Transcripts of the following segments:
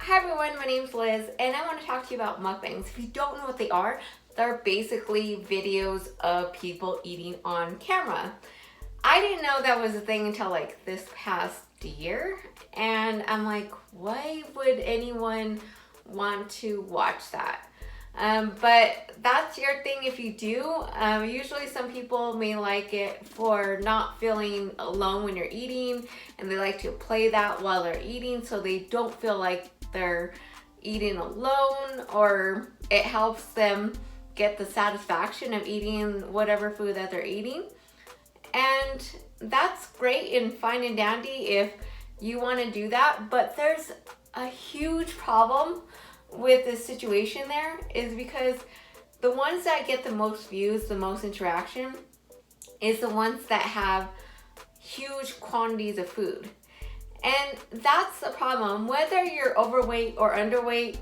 Hi everyone, my name's Liz and I want to talk to you about mukbangs. If you don't know what they are, they're basically videos of people eating on camera. I didn't know that was a thing until like this past year, and I'm like, why would anyone want to watch that? But that's your thing if you do. Usually some people may like it for not feeling alone when you're eating, and they like to play that while they're eating so they don't feel like they're eating alone, or it helps them get the satisfaction of eating whatever food that they're eating. And that's great and fine and dandy if you want to do that, but there's a huge problem with this situation there is because the ones that get the most views, the most interaction, is the ones that have huge quantities of food. And that's the problem. Whether you're overweight or underweight,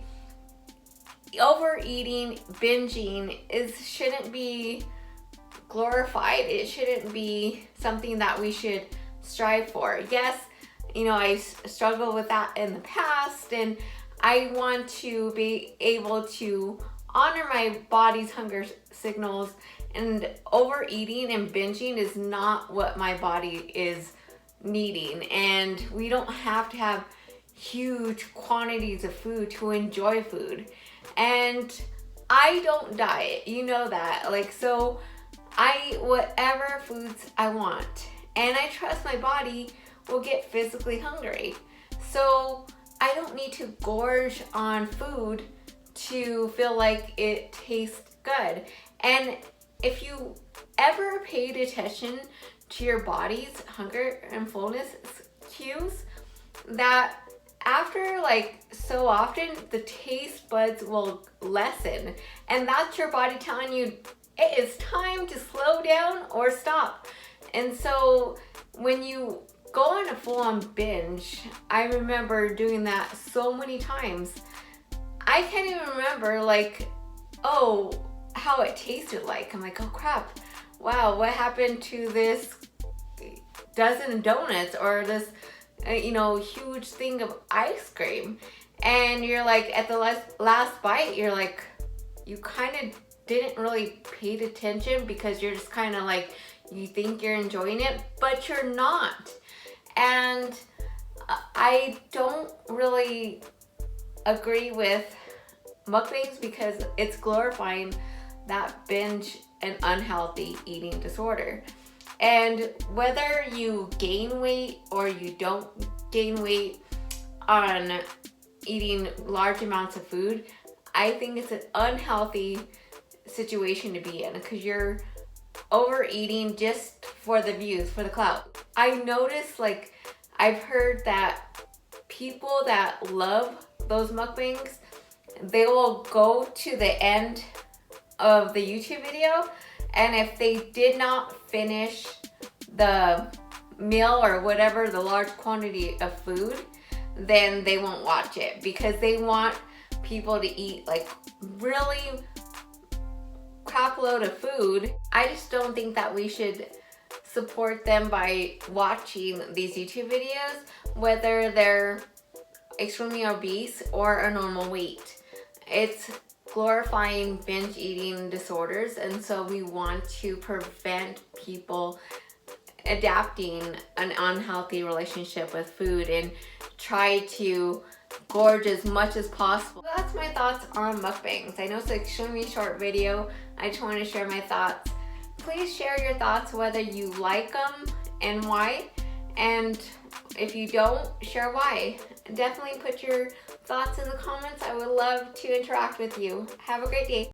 overeating, binging shouldn't be glorified. It shouldn't be something that we should strive for. Yes, I struggled with that in the past, and I want to be able to honor my body's hunger signals, and overeating and binging is not what my body is needing. And we don't have to have huge quantities of food to enjoy food. And I don't diet, you know that. So I whatever foods I want, and I trust my body will get physically hungry. So I don't need to gorge on food to feel like it tastes good. And if you ever paid attention to your body's hunger and fullness cues, that after so often the taste buds will lessen, and that's your body telling you it is time to slow down or stop. And so when you go on a full-on binge, I remember doing that so many times. I can't even remember how it tasted like. I'm like, oh crap, wow, what happened to this dozen donuts or this huge thing of ice cream? And you're like, at the last bite, you're like, you kind of didn't really pay attention because you're just kind of you think you're enjoying it, but you're not. And I don't really agree with mukbangs because it's glorifying that binge and unhealthy eating disorder. And whether you gain weight or you don't gain weight on eating large amounts of food, I think it's an unhealthy situation to be in because you're overeating just for the views, for the clout. I noticed, I've heard that people that love those mukbangs, they will go to the end of the YouTube video, and if they did not finish the meal or whatever, the large quantity of food, then they won't watch it because they want people to eat really crap load of food. I just don't think that we should support them by watching these YouTube videos, whether they're extremely obese or a normal weight. It's glorifying binge eating disorders, and so we want to prevent people adapting an unhealthy relationship with food and try to gorge as much as possible. That's my thoughts on mukbangs. I know it's an extremely short video. I just want to share my thoughts. Please share your thoughts, whether you like them and why, and if you don't, share why. Definitely put your thoughts in the comments. I would love to interact with you. Have a great day.